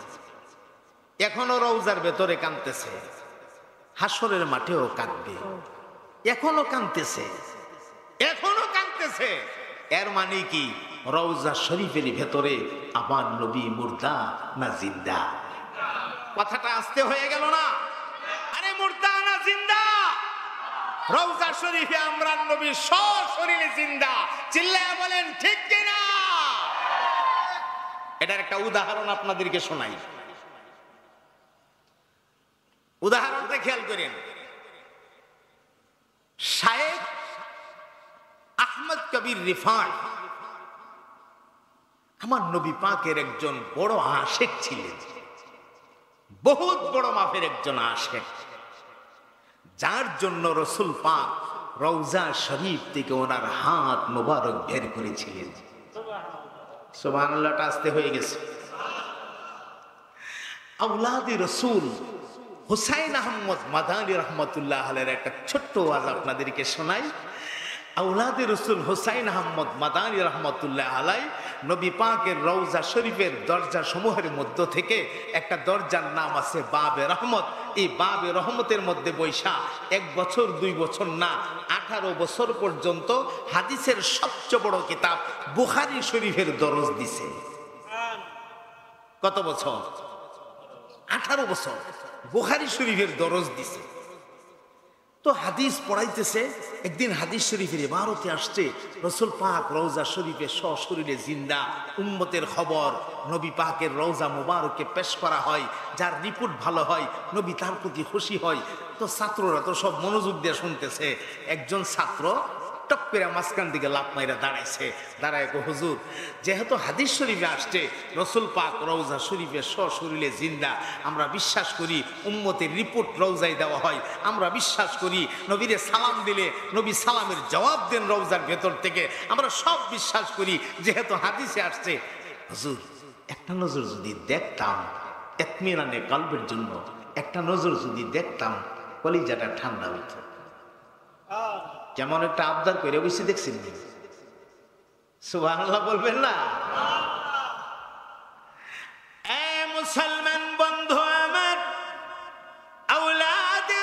এখনো রওজার ভেতরে কাঁদতেছে, হাসরের মাঠেও কাঁদবে, এখনো কাঁদতেছে, এখনো কাঁদতেছে। এর মানে কি? রওজা শরীফের ভেতরে আমার নবী মুর্দা না জিন্দা? কথাটা আসতে হয়ে গেল না? আরে মুর্দা না জিন্দা? রওজা শরীফে আমরা নবী সশরীরে জিন্দা, চিল্লায়া বলেন ঠিক কিনা? এটার একটা উদাহরণ আপনাদেরকে শোনাই। উদাহরণটা খেয়াল করেন। শায়েখ আহমদ কবির রিফাই আমার নবী পাকের একজন বড় আশেক ছিলেন, বহুত বড় মাপের একজন আশেক, যার জন্য রসুল পাক রওজা শরীফ থেকে ওনার হাত মোবারক বের করেছিলেন। সুবহানাল্লাহটা আসতে হয়ে গেছে। আওলাদে রসুল হুসাইন আহমদ মাদানী রহমতুল্লাহ আলাইহির একটা ছোট্ট ওয়াজ আপনাদেরকে শোনাই। আওলাদে রসুল হুসাইন আহমদ মাদানী রহমতুল্লাহ আলাইহি নবী পাকের রওজা শরীফের দরজা সমূহের মধ্য থেকে একটা দরজার নাম আছে বাবে রহমত। এই বাবে রহমতের মধ্যে বৈশা 1 বছর 2 বছর না 18 বছর পর্যন্ত হাদিসের সবচেয়ে বড় কিতাব বুখারী শরীফের দরজ দিছে। কত বছর? 18 বছর বুখারী শরীফের দরজ দিছে। তো হাদিস পড়াইতেছে, একদিন হাদিস শরীফের ইবারতে আসছে রসুল পাক রওজা শরীফে সশরীরে জিন্দা, উম্মতের খবর নবী পাকের রওজা মুবারকে পেশ করা হয়, যার রিপোর্ট ভালো হয় নবী তার প্রতি খুশি হয়। তো ছাত্ররা তো সব মনোযোগ দিয়ে শুনতেছে। একজন ছাত্র টপ করে মাঝখান দিকে লাফ মাইরা দাঁড়াইছে, দাঁড়ায় গো হুজুর, যেহেতু হাদিস শরীফে আসছে রসুল পাক রওজা শরীফে সশরীরে জিন্দা, আমরা বিশ্বাস করি উম্মতের রিপোর্ট রওজায় দেওয়া হয়, আমরা বিশ্বাস করি নবীরে সালাম দিলে নবী সালামের জবাব দেন রওজার ভেতর থেকে, আমরা সব বিশ্বাস করি, যেহেতু হাদিসে আসছে। হুজুর, একটা নজর যদি দেখতাম, ইতমিনানে কলবের জন্য একটা নজর যদি দেখতাম, কলিজাটা ঠান্ডা হইত। যেমন একটা আবদার করে বসে দেখছেন, সুবহানাল্লাহ বলবেন না? এ মুসলমান বন্ধু আমার, আওলাদে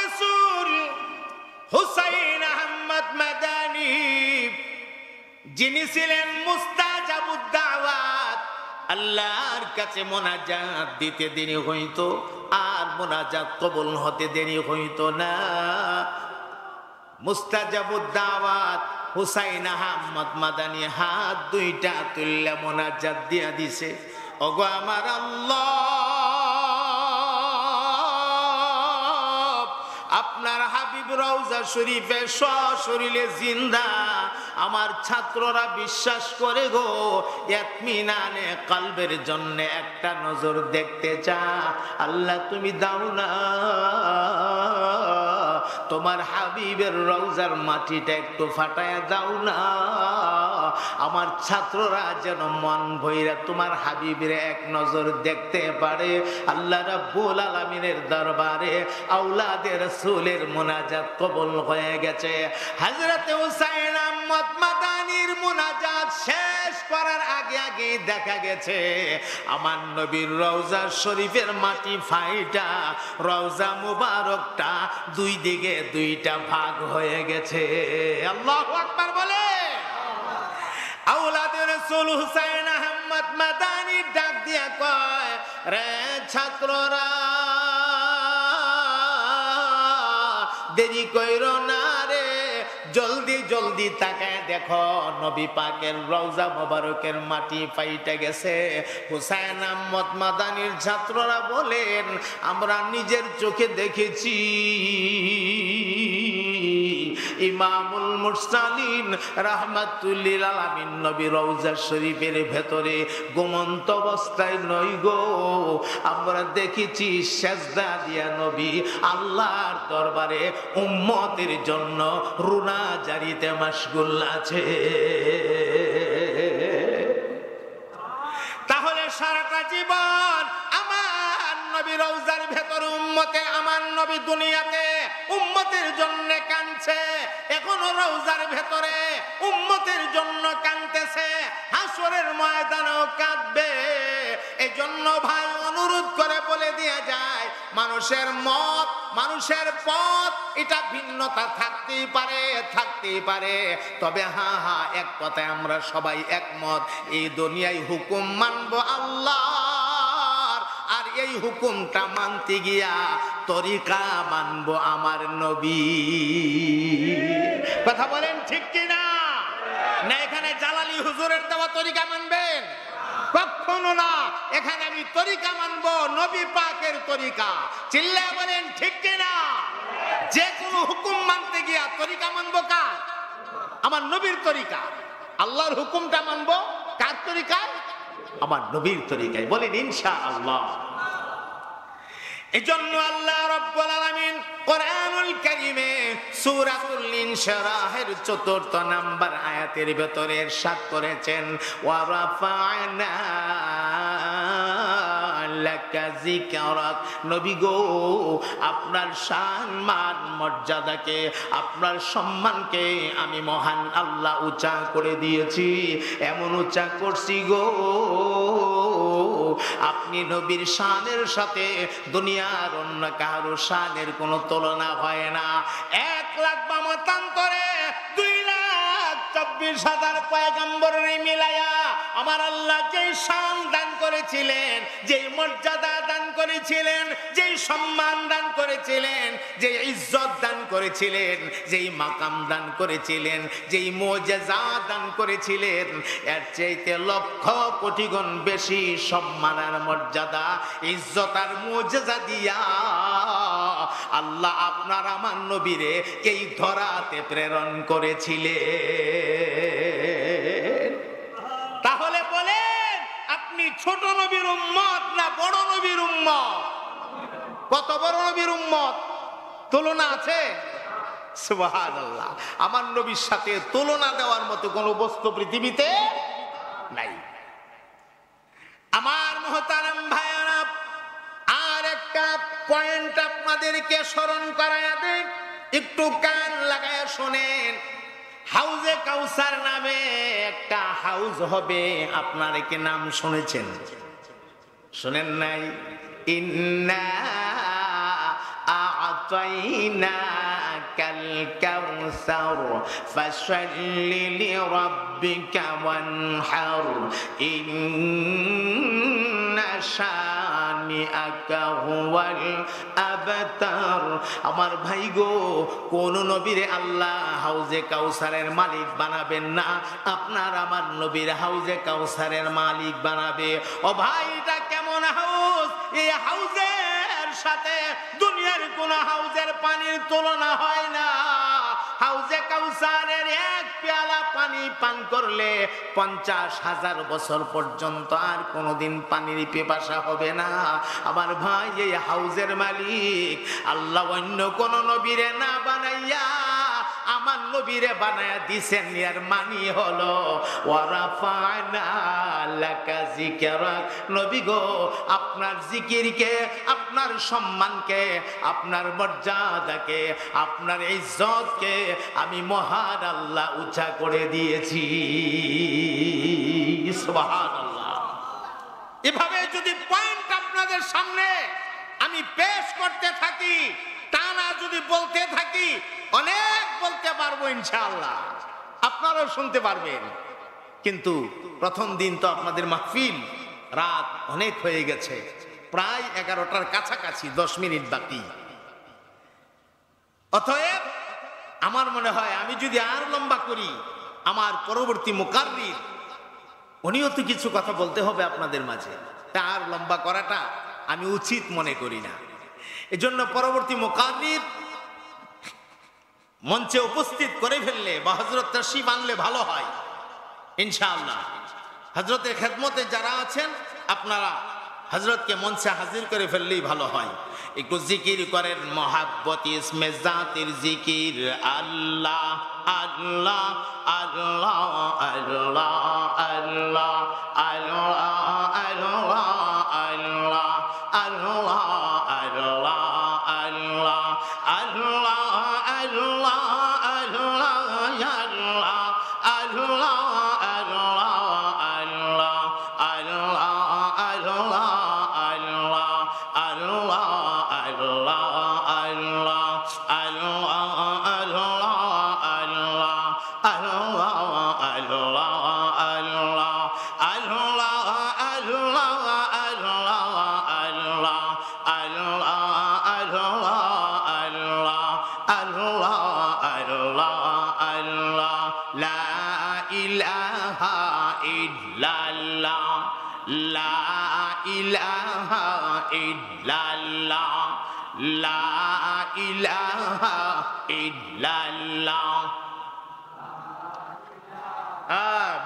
রাসূল হুসাইন আহমদ মাদানী, যিনি ছিলেন মুস্তাজাবুদ দাওয়াত, আল্লাহর কাছে মোনাজাত দিতে দেরি হইতো আর মোনাজাত কবুল হতে দেরি হইতো না। মুস্তাজাবুদ দাওয়াত হুসাইন আহমদ মাদানী হাত দুইটা তুললে মোনাজাত দিয়া দিছে, ওগো আমার আল্লাহ, আপনার হাবিব রওজা শরীফে সশরীরে জিন্দা, আমার ছাত্ররা বিশ্বাস করে গো, ইতমিনানে কলবের জন্য একটা নজর দেখতে চা, আল্লাহ তুমি দাও না, তোমার হাবিবের রওজার মাটিটা একটু ফাটায়া দাও না, আমার ছাত্ররা যেন মন ভইরা তোমার হাবিবের এক নজর দেখতে পারে। আল্লাহ রাব্বুল আলামিনের দরবারে আওলাদে রাসূলের মুনাজাত কবুল হয়ে গেছে। হযরত হুসাইন আহমদ মাদানীর মুনাজাত শেষ করার আগে আগে দেখা গেছে আমার নবীর রওজা শরীফের মাটি ফাইটা রওজা মুবারকটা দুই দিকে দুইটা ভাগ হয়ে গেছে। আল্লাহু আকবার বলে। আওলাদে রাসূল হুসাইন আহমদ মাদানী ডাক দিয়া কয়, রে ছাত্ররা দেরি কইরো না রে, জলদি জলদি তাকায় দেখো নবী পাকের রওজা মোবারকের মাটি পাইটা গেছে। হুসাইন আহমদ মাদানির ছাত্ররা বলেন আমরা নিজের চোখে দেখেছি ইমামুল মুরসালিন রাহমাতুল লিল আলামিন নবী রওজা শরীফের ভেতরে ঘুমন্ত অবস্থায় নই গো, আমরা দেখেছি সেজদা দিয়া নবী আল্লাহর দরবারে উম্মতের জন্য রুনা জারিতে মাশগুল আছে। তাহলে সারাটা জীবন আমার নবী রওজার ভেতরে উম্মতে, আমার নবী দুনিয়াতে উম্মতের জন্য কাঁদছে, এখনো রওজার ভেতরে উম্মতের জন্য কাঁদতেছে, হাসরের ময়দানেও কাঁদবে। এজন্য ভাই অনুরোধ করে বলে দিয়ে যায়, মানুষের মত, মানুষের পথ এটা ভিন্নতা থাকতেই পারে, তবে হ্যাঁ এক কথায় আমরা সবাই একমত, এই দুনিয়ায় হুকুম মানবো আল্লাহর, আর এই হুকুমটা মানতে গিয়া তরিকা মানবো আমার নবী। কথা বলেন ঠিক কিনা? না এখানে জালালি হুজুরের দেওয়া তরিকা মানবেন? কখনো না, এখানে আমি তরিকা মানবো নবী পাকের তরিকা। চিল্লায় বলেন ঠিক কিনা? যে কোনো হুকুম মানতে গিয়া তরিকা মানবো কার? আমার নবীর তরিকা। আল্লাহর হুকুমটা মানবো কার তরিকায়? আমার নবীর তরিকায়। বলেন ইনশাআল্লাহ। এজন্য আল্লাহ রাব্বুল আলামিন কোরআনুল কারীমে সূরাতুল ইনশিরাহের ৪র্থ নাম্বার আয়াতের ভিতরে ইরশাদ করেছেন, ওয়া রাফা'না লাকা যিকরাক। নবী গো আপনার শান মান মর্যাদাকে, আপনার সম্মানকে আমি মহান আল্লাহ উঁচা করে দিয়েছি। এমন উঁচা করছি গো আপনি নবীর শানের সাথে দুনিয়ার অন্য কারো শানের কোনো তুলনা হয় না। ১ লাখ বা মতান্তরে ২,২৪,০০০ পয়গম্বরের মিলায়া আমার আল্লাহ যেই শান দান করেছিলেন, যেই মর্যাদা দান করেছিলেন, যেই সম্মান দান করেছিলেন, যেই ইজ্জত দান করেছিলেন, যেই মাকাম দান করেছিলেন, যেই মুজিজা দান করেছিলেন, এর চাইতে লক্ষ কোটি গুণ বেশি সম্মান আর মর্যাদা, ইজ্জত আর মুজিজা দিয়া আল্লাহ আপনার আমার নবীরে এই ধরাতে প্রেরণ করেছিলেন। তাহলে বলেন আপনি ছোট নবীর উম্মত না বড় নবীর উম্মত? কত বড় নবীর উম্মত? তুলনা আছে? সুবহানাল্লাহ। আমার নবীর সাথে তুলনা দেওয়ার মতো কোন বস্তু পৃথিবীতে নাই। আমার মুহতারাম ভাইরা, আর একটা পয়েন্ট আপনাদেরকে স্মরণ করায়া দেই, একটু কান লাগায়া শোনেন। হাউজে কাউসার নামে একটা হাউজ হবে, আপনারা কি নাম শুনেছেন? শুনেন নাই? ইন্না আ'তাইনাকাল কাউসার ফাশাল্লি লিরাব্বিকা ওয়ানহার ইন্না শানিআকা হুয়াল আবতার। আমার ভাই গো, কোন নবীরে আল্লাহ হাউজে কাউসারের মালিক বানাবেন না, আপনার আমার নবীর হাউজে কাউসারের মালিক বানাবে। ও ভাই, এটা কেমন হাউজ? এই হাউজের সাথে দুনিয়ার কোন হাউজের পানির তুলনা হয় না। হাউজে কাউসারের 1 পেয়ালা পানি পান করলে 50,000 বছর পর্যন্ত আর কোনোদিন পানির পিপাসা হবে না। আমার ভাই, এই হাউজের মালিক আল্লাহ অন্য কোন নবীরে না বানাইয়া আমার নবীরে বানায়া দিছেন। এর মানি হলো ওয়া রাফা'না লাকা যিকরাক। নবী গো, আপনার জিকিরকে, আপনার সম্মানকে, আপনার মর্যাদাকে, আপনার ইজ্জতকে আমি মহান আল্লাহ উঁচা করে দিয়েছি। সুবহানাল্লাহ। এভাবে যদি পয়েন্ট আপনাদের সামনে আমি পেশ করতে থাকি, টানা যদি বলতে থাকি, অনেক বলতে পারবো ইনশাআল্লাহ, আপনারাও শুনতে পারবেন। কিন্তু প্রথম দিন তো আপনাদের মাহফিল, রাত অনেক হয়ে গেছে, প্রায় 11টার কাছাকাছি, 10 মিনিট বাকি। অতএব আমার মনে হয় আমি যদি আর লম্বা করি, আমার পরবর্তী মুকাররির উনিও তো কিছু কথা বলতে হবে আপনাদের মাঝে, তা আর লম্বা করাটা আমি উচিত মনে করি না। এজন্য পরবর্তী মুকাররির মঞ্চে উপস্থিত করে ফেললে বা হযরত তাশরীফ আনলে ভালো হয় ইনশাআল্লাহ। হযরতের খেদমতে যারা আছেন আপনারা হযরতকে মঞ্চে হাজির করে ফেললেই ভালো হয়। একটু জিকির করেন, মোহাব্বত ইসমে জাতির জিকির, আল্লাহ আল্লাহ আল্লাহ আল্লাহ আল্লাহ আল্লাহ আল্লাহ আল্লাহ আল্লাহ আল্লাহ আল্লাহ আল্লাহ আল্লাহ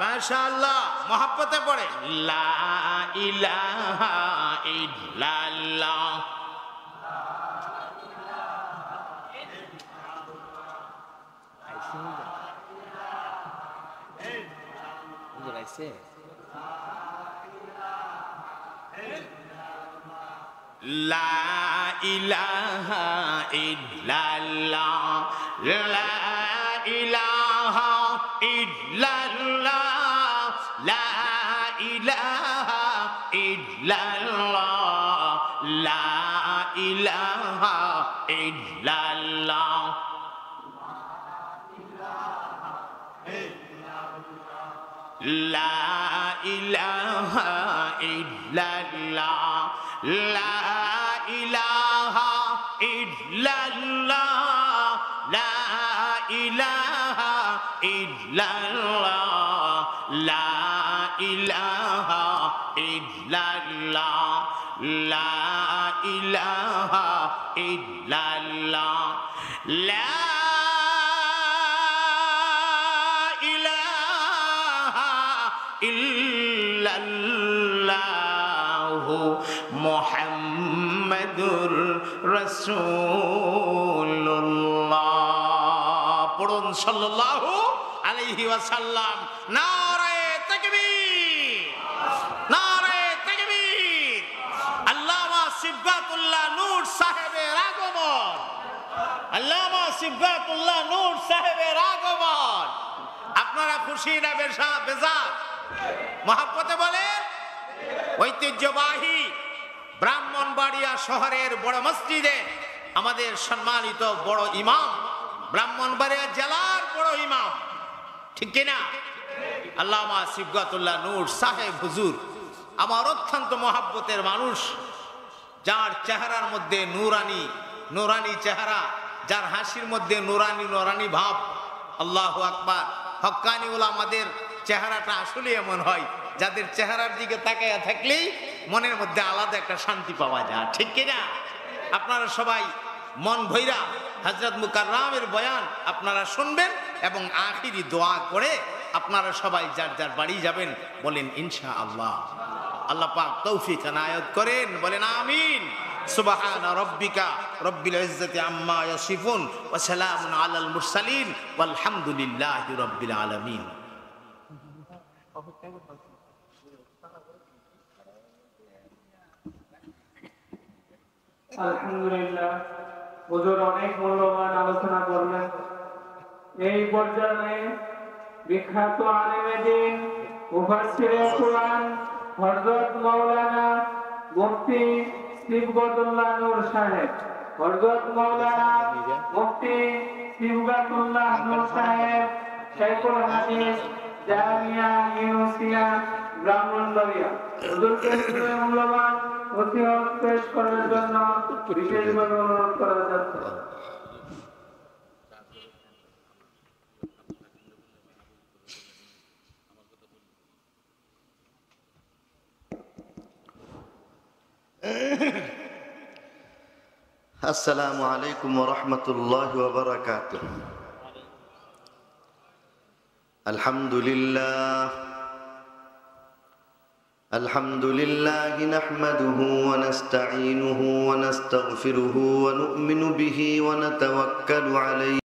মাশাআল্লাহ, মোহাব্বতে পড়ে লা ইলাহা ইল্লাল্লাহ। লা ইলাহা ইল্লাল্লাহ, লা ইলাহা ইল্লাল্লাহ, লা ইলাহা ইল্লাল্লাহ, লা ইলাহা ইল্লাল্লাহ। লা ইলাহা ইল্লাল্লাহ, লা ইলাহা ইল্লাল্লাহ, লা ইলাহা ইল্লাল্লাহ, লা ইলাহা ইল্লাল্লাহ, লা ইলাহা ইল্লাল্লাহ, লা ইল্লাল্লাহু মুহাম্মাদুর রাসূলুল্লাহ। পড়ুন সাল্লাল্লাহু আলাইহি ওয়াসাল্লাম। নারায়ে তাকবীর, নারায়ে তাকবীর। আল্লামা সিবগাতুল্লাহ নূর সাহেবের আগমন, আল্লামা সিবগাতুল্লাহ নূর সাহেবের আগমন। আপনারা খুশি না বেজার? মহব্বতে বলে ঐতিহ্যবাহী ব্রাহ্মণবাড়িয়া শহরের বড় মসজিদে আমাদের সম্মানিত বড় ইমাম, ব্রাহ্মণবাড়িয়া জেলার বড় ইমাম, ঠিক কিনা? আল্লামা সিবগাতুল্লাহ নূর সাহেব হুজুর আমার অত্যন্ত মহব্বতের মানুষ, যার চেহারার মধ্যে নুরানি নুরানি চেহারা, যার হাসির মধ্যে নুরানি নুরানি ভাব। আল্লাহু আকবার। হক্কানি উলামাদের চেহারাটা আসলে এমন হয়, যাদের চেহারার দিকে তাকায়া থাকলেই মনের মধ্যে আলাদা একটা শান্তি পাওয়া যায়, ঠিক কিনা? আপনারা সবাই মন ভৈরা হযরত মুকাররমের বয়ান আপনারা শুনবেন এবং আখিরি দোয়া করে আপনারা সবাই যার যার বাড়ি যাবেন। বলেন ইনশাআল্লাহ। আল্লাহ পাক তৌফিক এনায়েত করেন, বলেন আমিন। সুবহান রাব্বিকা রব্বিল ইজ্জাতি আম্মা ইয়াসিফুন ওয়া সালামুন আলাল মুরসালিন ওয়ালহামদুলিল্লাহি রাব্বিল আলামিন। আলহামদুলিল্লাহ, হুজুর অনেক মূল্যবান আলোচনা করলেন। এই পর্যায়ে বিখ্যাত আলেমে দ্বীন, মুফাসসিরে কুরআন হযরত মাওলানা মুফতি সিবগাতুল্লাহ নূর সাহেব, হযরত মাওলানা মুফতি সিবগাতুল্লাহ নূর সাহেব, শাইখুল হাদিস জামিয়া ইউনুসিয়া ব্রাহ্মণবাড়িয়া, হুজুরকে মূল্যবান নসিহত পেশ করার জন্য বিশেষভাবে অনুরোধ করা যাচ্ছে। আসসালামু আলাইকুম ওয়া রাহমাতুল্লাহি ওয়া বারাকাতুহু। আলহামদুলিল্লাহ নাহমাদুহু ওয়া নাস্তাঈনুহু ওয়া নাস্তাগফিরুহু ওয়া নু'মিনু বিহি ওয়া নাতাওয়াক্কালু আলাইহি